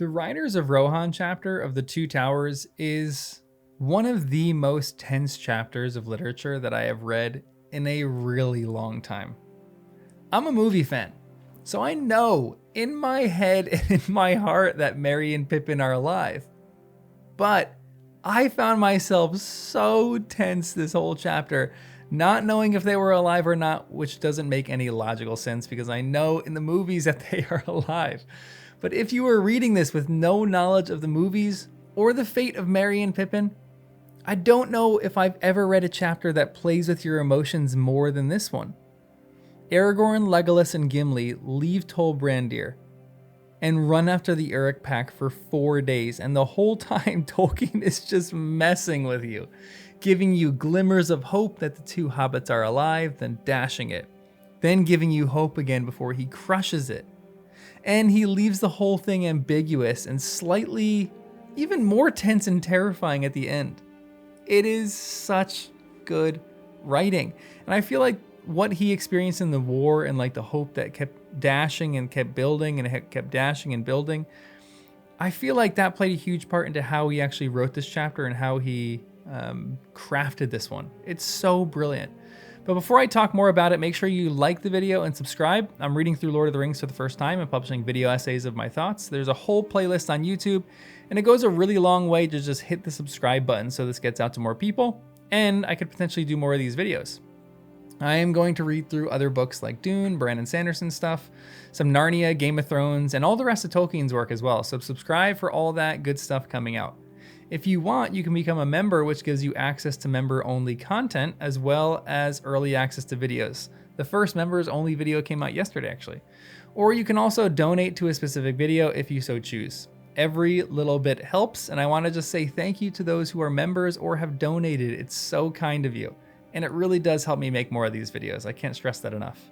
The Riders of Rohan chapter of The Two Towers is one of the most tense chapters of literature that I have read in a really long time. I'm a movie fan, so I know in my head and in my heart that Merry and Pippin are alive. But I found myself so tense this whole chapter, not knowing if they were alive or not, which doesn't make any logical sense because I know in the movies that they are alive. But if you were reading this with no knowledge of the movies or the fate of Merry and Pippin, I don't know if I've ever read a chapter that plays with your emotions more than this one. Aragorn, Legolas, and Gimli leave Tol Brandir and run after the Uruk pack for 4 days, and the whole time Tolkien is just messing with you, giving you glimmers of hope that the two hobbits are alive, then dashing it, then giving you hope again before he crushes it. And he leaves the whole thing ambiguous and slightly even more tense and terrifying at the end. It is such good writing. And I feel like what he experienced in the war and like the hope that kept dashing and kept building and it kept dashing and building, I feel like that played a huge part into how he actually wrote this chapter and how he crafted this one. It's so brilliant. But before I talk more about it, make sure you like the video and subscribe. I'm reading through Lord of the Rings for the first time and publishing video essays of my thoughts. There's a whole playlist on YouTube, and it goes a really long way to just hit the subscribe button so this gets out to more people, and I could potentially do more of these videos. I am going to read through other books like Dune, Brandon Sanderson stuff, some Narnia, Game of Thrones, and all the rest of Tolkien's work as well, so subscribe for all that good stuff coming out. If you want, you can become a member, which gives you access to member-only content, as well as early access to videos. The first members-only video came out yesterday, actually. Or you can also donate to a specific video if you so choose. Every little bit helps, and I want to just say thank you to those who are members or have donated. It's so kind of you, and it really does help me make more of these videos. I can't stress that enough.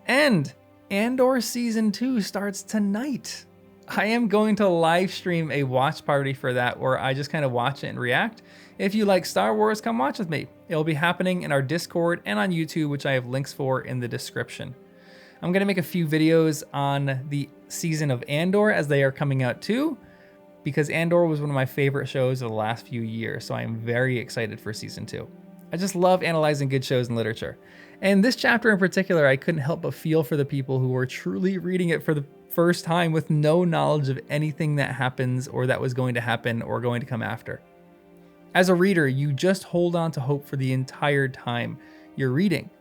And Andor Season 2 starts tonight. I am going to live stream a watch party for that where I just kind of watch it and react. If you like Star Wars, come watch with me. It'll be happening in our Discord and on YouTube, which I have links for in the description. I'm going to make a few videos on the season of Andor as they are coming out too, because Andor was one of my favorite shows of the last few years, so I am very excited for Season 2. I just love analyzing good shows and literature. And this chapter in particular, I couldn't help but feel for the people who were truly reading it for the first time with no knowledge of anything that happens or that was going to happen or going to come after. As a reader, you just hold on to hope for the entire time you're reading.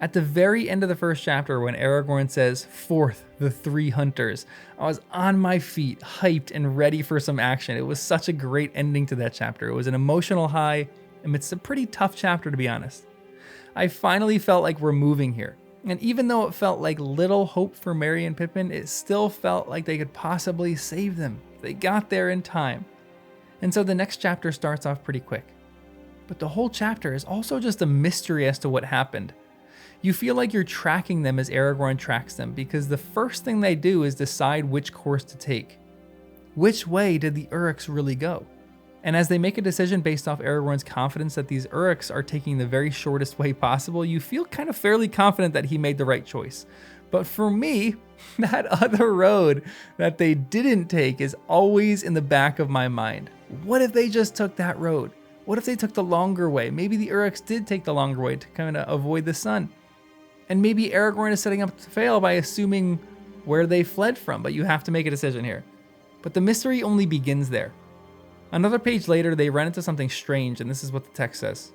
At the very end of the first chapter, when Aragorn says, "Forth, the three hunters," I was on my feet, hyped and ready for some action. It was such a great ending to that chapter. It was an emotional high amidst a pretty tough chapter, to be honest. I finally felt like we're moving here. And even though it felt like little hope for Merry and Pippin, it still felt like they could possibly save them. They got there in time. And so the next chapter starts off pretty quick. But the whole chapter is also just a mystery as to what happened. You feel like you're tracking them as Aragorn tracks them, because the first thing they do is decide which course to take. Which way did the Uruks really go? And as they make a decision based off Aragorn's confidence that these Uruks are taking the very shortest way possible, you feel kind of fairly confident that he made the right choice. But for me, that other road that they didn't take is always in the back of my mind. What if they just took that road? What if they took the longer way? Maybe the Uruks did take the longer way to kind of avoid the sun. And maybe Aragorn is setting up to fail by assuming where they fled from, but you have to make a decision here. But the mystery only begins there. Another page later, they run into something strange, and this is what the text says.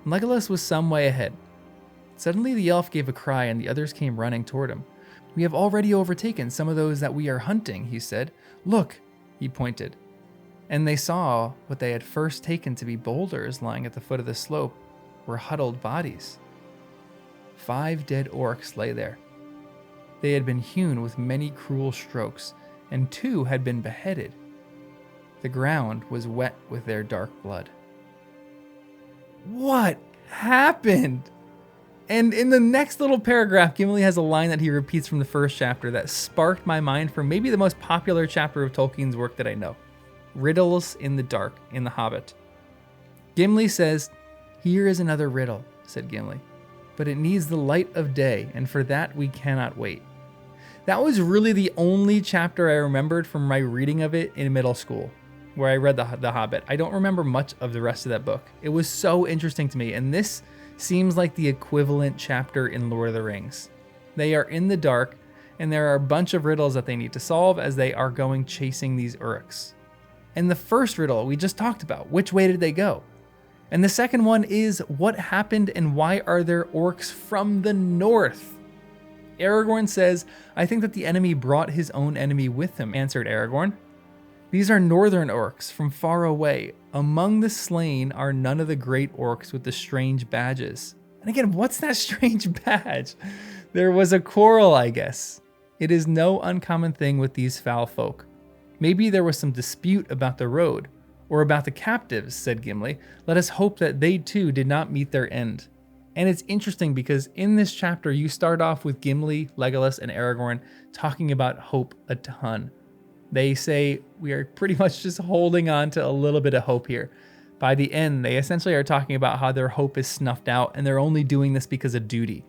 Legolas was some way ahead. Suddenly the elf gave a cry, and the others came running toward him. "We have already overtaken some of those that we are hunting," he said. "Look," he pointed. And they saw what they had first taken to be boulders lying at the foot of the slope were huddled bodies. 5 dead orcs lay there. They had been hewn with many cruel strokes, and 2 had been beheaded. The ground was wet with their dark blood. What happened? And in the next little paragraph, Gimli has a line that he repeats from the first chapter that sparked my mind for maybe the most popular chapter of Tolkien's work that I know. Riddles in the dark in The Hobbit. Gimli says, "Here is another riddle," said Gimli, "but it needs the light of day, and for that we cannot wait. That was really the only chapter I remembered from my reading of it in middle school, where I read the Hobbit. I don't remember much of the rest of that book. It was so interesting to me, and this seems like the equivalent chapter in Lord of the Rings. They are in the dark, and there are a bunch of riddles that they need to solve as they are going chasing these orcs. And the first riddle we just talked about, which way did they go? And the second one is, what happened and why are there orcs from the north? Aragorn says, I think that the enemy brought his own enemy with him, answered Aragorn. These are northern orcs from far away. Among the slain are none of the great orcs with the strange badges. And again, what's that strange badge? There was a quarrel, I guess. It is no uncommon thing with these foul folk. Maybe there was some dispute about the road, or about the captives, said Gimli. Let us hope that they too did not meet their end. And it's interesting because in this chapter, you start off with Gimli, Legolas, and Aragorn talking about hope a ton. They say we are pretty much just holding on to a little bit of hope here. By the end, they essentially are talking about how their hope is snuffed out and they're only doing this because of duty.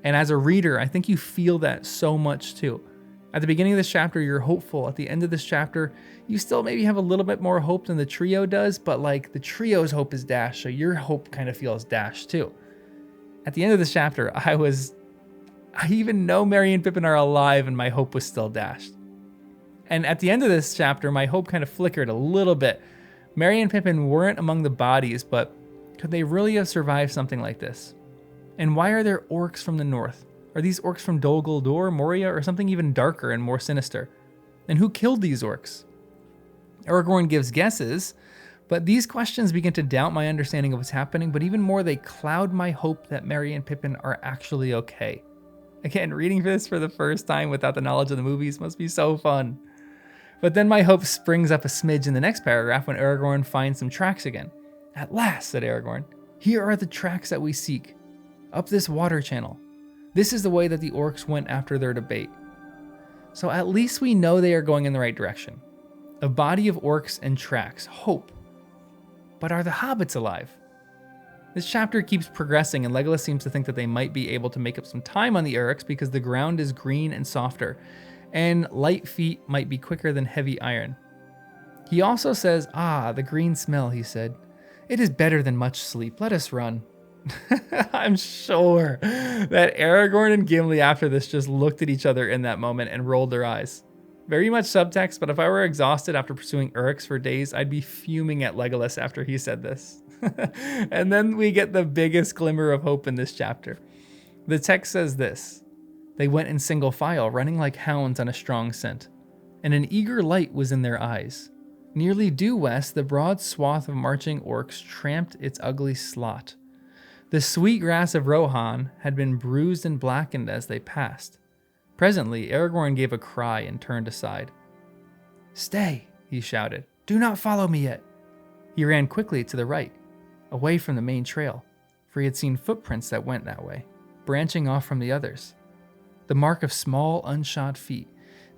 And as a reader, I think you feel that so much too. At the beginning of this chapter, you're hopeful. At the end of this chapter, you still maybe have a little bit more hope than the trio does, but like the trio's hope is dashed, so your hope kind of feels dashed too. At the end of this chapter, I even know Merry and Pippin are alive and my hope was still dashed. And at the end of this chapter, my hope kind of flickered a little bit. Merry and Pippin weren't among the bodies, but could they really have survived something like this? And why are there orcs from the north? Are these orcs from Dol Guldur, Moria, or something even darker and more sinister? And who killed these orcs? Aragorn gives guesses, but these questions begin to doubt my understanding of what's happening, but even more, they cloud my hope that Merry and Pippin are actually okay. Again, reading this for the first time without the knowledge of the movies must be so fun. But then my hope springs up a smidge in the next paragraph when Aragorn finds some tracks again. At last, said Aragorn, here are the tracks that we seek. Up this water channel. This is the way that the orcs went after their debate. So at least we know they are going in the right direction. A body of orcs and tracks. Hope. But are the hobbits alive? This chapter keeps progressing and Legolas seems to think that they might be able to make up some time on the orcs because the ground is green and softer, and light feet might be quicker than heavy iron. He also says, the green smell, he said. It is better than much sleep. Let us run. I'm sure that Aragorn and Gimli after this just looked at each other in that moment and rolled their eyes. Very much subtext, but if I were exhausted after pursuing orcs for days, I'd be fuming at Legolas after he said this. And then we get the biggest glimmer of hope in this chapter. The text says this. They went in single file, running like hounds on a strong scent, and an eager light was in their eyes. Nearly due west, the broad swath of marching orcs tramped its ugly slot. The sweet grass of Rohan had been bruised and blackened as they passed. Presently, Aragorn gave a cry and turned aside. Stay, he shouted. Do not follow me yet. He ran quickly to the right, away from the main trail, for he had seen footprints that went that way, branching off from the others. The mark of small, unshod feet.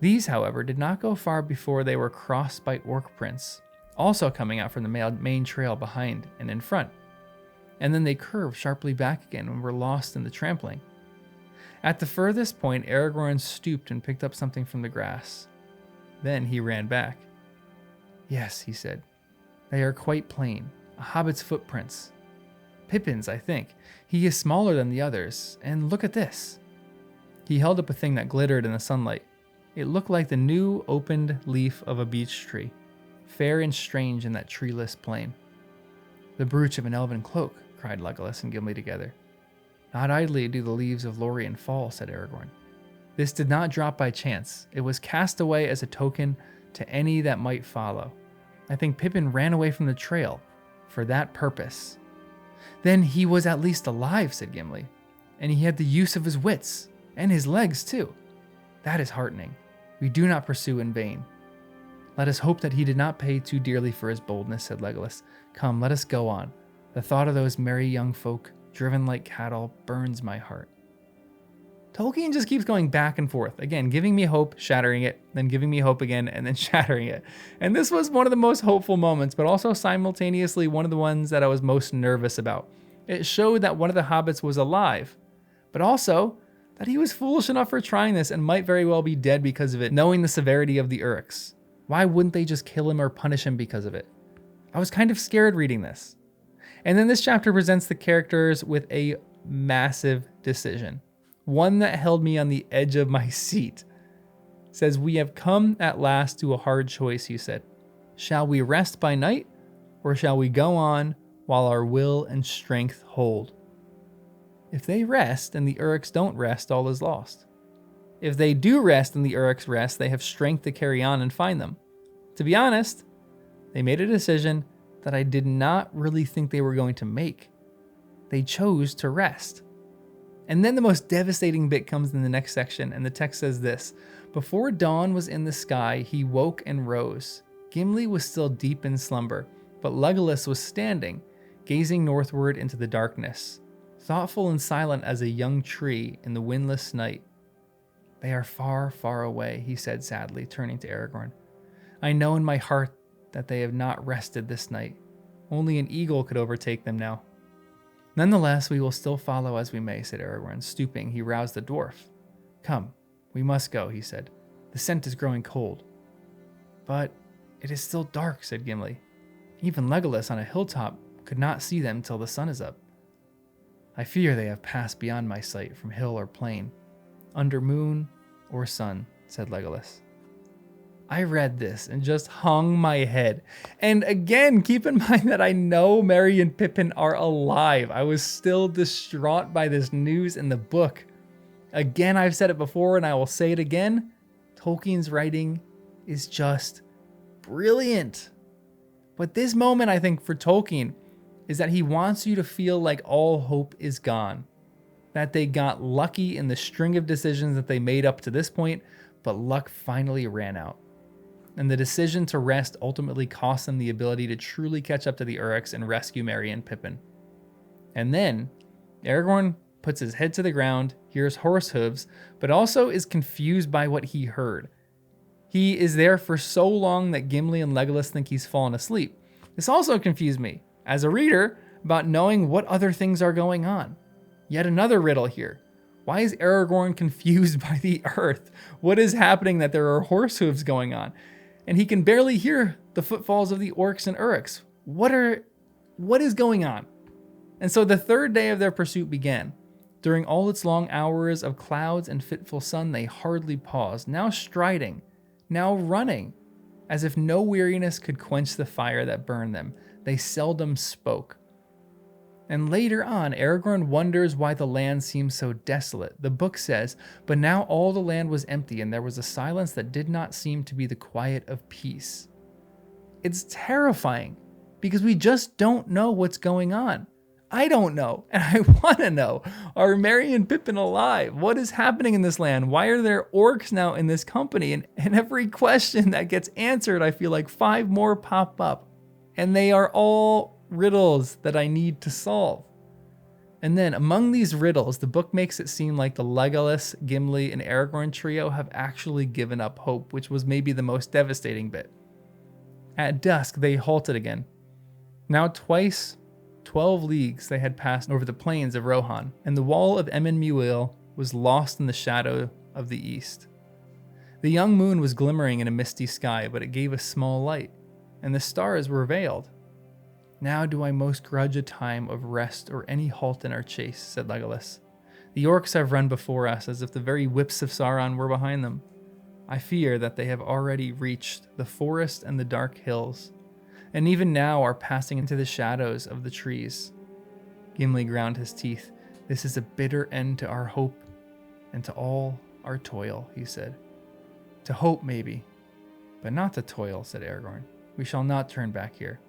These, however, did not go far before they were crossed by orc prints, also coming out from the main trail behind and in front. And then they curved sharply back again and were lost in the trampling. At the furthest point, Aragorn stooped and picked up something from the grass. Then he ran back. Yes, he said. They are quite plain. A hobbit's footprints. Pippin's, I think. He is smaller than the others. And look at this. He held up a thing that glittered in the sunlight. It looked like the new opened leaf of a beech tree, fair and strange in that treeless plain. The brooch of an elven cloak, cried Legolas and Gimli together. Not idly do the leaves of Lorien fall, said Aragorn. This did not drop by chance. It was cast away as a token to any that might follow. I think Pippin ran away from the trail for that purpose. Then he was at least alive, said Gimli, and he had the use of his wits, and his legs too. That is heartening. We do not pursue in vain. Let us hope that he did not pay too dearly for his boldness, said Legolas. Come, let us go on. The thought of those merry young folk, driven like cattle, burns my heart. Tolkien just keeps going back and forth, again, giving me hope, shattering it, then giving me hope again, and then shattering it. And this was one of the most hopeful moments, but also simultaneously one of the ones that I was most nervous about. It showed that one of the hobbits was alive, but also that he was foolish enough for trying this and might very well be dead because of it, knowing the severity of the orcs. Why wouldn't they just kill him or punish him because of it? I was kind of scared reading this. And then this chapter presents the characters with a massive decision. One that held me on the edge of my seat. It says, "We have come at last to a hard choice," he said. "Shall we rest by night, or shall we go on while our will and strength hold? If they rest and the orcs don't rest, all is lost. If they do rest and the orcs rest, they have strength to carry on and find them." To be honest, they made a decision that I did not really think they were going to make. They chose to rest. And then the most devastating bit comes in the next section, and the text says this: "Before dawn was in the sky, he woke and rose. Gimli was still deep in slumber, but Legolas was standing, gazing northward into the darkness, thoughtful and silent as a young tree in the windless night. They are far, far away," he said sadly, turning to Aragorn. "I know in my heart that they have not rested this night. Only an eagle could overtake them now." "Nonetheless, we will still follow as we may," said Aragorn. Stooping, he roused the dwarf. "Come, we must go," he said. "The scent is growing cold." "But it is still dark," said Gimli. "Even Legolas on a hilltop could not see them till the sun is up." "I fear they have passed beyond my sight from hill or plain, under moon or sun," said Legolas. I read this and just hung my head. And again, keep in mind that I know Merry and Pippin are alive. I was still distraught by this news in the book. Again, I've said it before and I will say it again. Tolkien's writing is just brilliant. But this moment, I think, for Tolkien is that he wants you to feel like all hope is gone. That they got lucky in the string of decisions that they made up to this point, but luck finally ran out. And the decision to rest ultimately cost them the ability to truly catch up to the orcs and rescue Merry and Pippin. And then Aragorn puts his head to the ground, hears horse hooves, but also is confused by what he heard. He is there for so long that Gimli and Legolas think he's fallen asleep. This also confused me, as a reader, about knowing what other things are going on. Yet another riddle here. Why is Aragorn confused by the earth? What is happening that there are horse hooves going on? And he can barely hear the footfalls of the orcs and urks. What is going on? And so the third day of their pursuit began. During all its long hours of clouds and fitful sun, they hardly paused, now striding, now running. As if no weariness could quench the fire that burned them, they seldom spoke. And later on, Aragorn wonders why the land seems so desolate. The book says, "But now all the land was empty, and there was a silence that did not seem to be the quiet of peace." It's terrifying, because we just don't know what's going on. I don't know, and I want to know. Are Merry and Pippin alive? What is happening in this land? Why are there orcs now in this company? And every question that gets answered, I feel like 5 more pop up. And they are all riddles that I need to solve. And then among these riddles, the book makes it seem like the Legolas, Gimli, and Aragorn trio have actually given up hope, which was maybe the most devastating bit. At dusk, they halted again. Now twice, 12 leagues they had passed over the plains of Rohan, and the wall of Emyn Muil was lost in the shadow of the east. The young moon was glimmering in a misty sky, but it gave a small light, and the stars were veiled. "Now do I most grudge a time of rest or any halt in our chase," said Legolas. "The orcs have run before us as if the very whips of Sauron were behind them. I fear that they have already reached the forest and the dark hills, and even now are passing into the shadows of the trees." Gimli ground his teeth. "This is a bitter end to our hope and to all our toil," he said. "To hope, maybe, but not to toil," said Aragorn. "We shall not turn back here."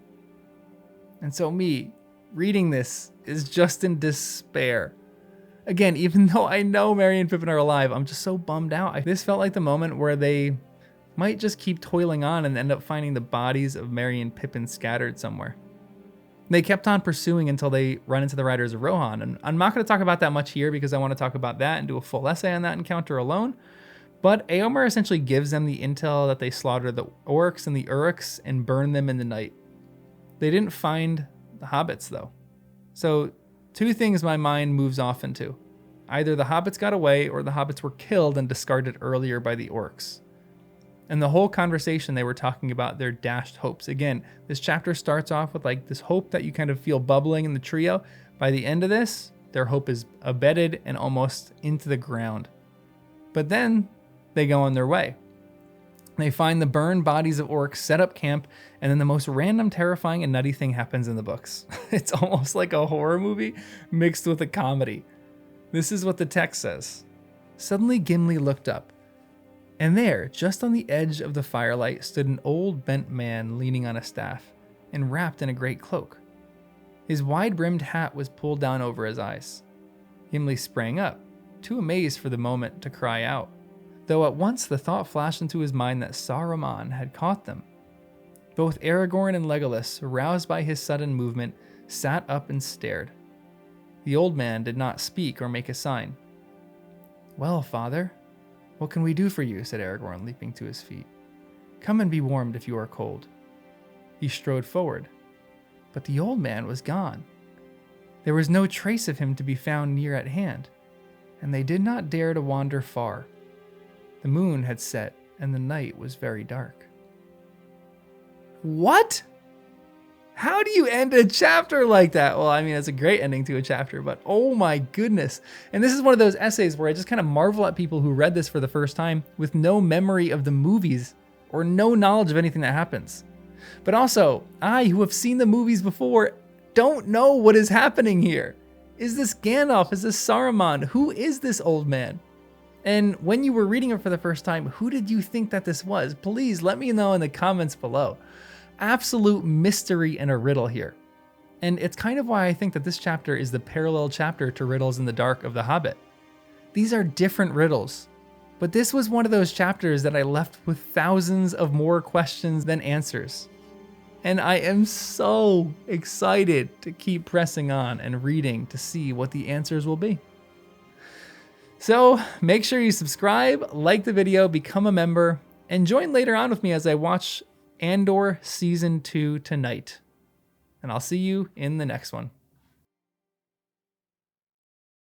And so me, reading this, is just in despair. Again, even though I know Merry and Pippin are alive, I'm just so bummed out. This felt like the moment where they might just keep toiling on and end up finding the bodies of Merry and Pippin scattered somewhere. They kept on pursuing until they run into the Riders of Rohan, and I'm not going to talk about that much here because I want to talk about that and do a full essay on that encounter alone. But Éomer essentially gives them the intel that they slaughtered the orcs and the urks and burned them in the night. They didn't find the hobbits, though. So 2 things my mind moves off into. Either the hobbits got away or the hobbits were killed and discarded earlier by the orcs. And the whole conversation, they were talking about their dashed hopes. Again, this chapter starts off with like this hope that you kind of feel bubbling in the trio. By the end of this, their hope is embedded and almost into the ground. But then they go on their way. They find the burned bodies of orcs, set up camp, and then the most random, terrifying, and nutty thing happens in the books. It's almost like a horror movie mixed with a comedy. This is what the text says. Suddenly Gimli looked up, and there, just on the edge of the firelight, stood an old bent man leaning on a staff and wrapped in a great cloak. His wide-brimmed hat was pulled down over his eyes. Gimli sprang up, too amazed for the moment to cry out, though at once the thought flashed into his mind that Saruman had caught them. Both Aragorn and Legolas, roused by his sudden movement, sat up and stared. The old man did not speak or make a sign. "Well, father, what can we do for you?" said Aragorn, leaping to his feet. "Come and be warmed if you are cold." He strode forward, but the old man was gone. There was no trace of him to be found near at hand, and they did not dare to wander far. The moon had set, and the night was very dark. What? How do you end a chapter like that? Well, I mean, it's a great ending to a chapter, but oh my goodness. And this is one of those essays where I just kind of marvel at people who read this for the first time with no memory of the movies or no knowledge of anything that happens. But also, I, who have seen the movies before, don't know what is happening here. Is this Gandalf? Is this Saruman? Who is this old man? And when you were reading it for the first time, who did you think that this was? Please let me know in the comments below. Absolute mystery and a riddle here. And it's kind of why I think that this chapter is the parallel chapter to Riddles in the Dark of The Hobbit. These are different riddles, but this was one of those chapters that I left with thousands of more questions than answers. And I am so excited to keep pressing on and reading to see what the answers will be. So make sure you subscribe, like the video, become a member, and join later on with me as I watch Andor Season 2 tonight. And I'll see you in the next one.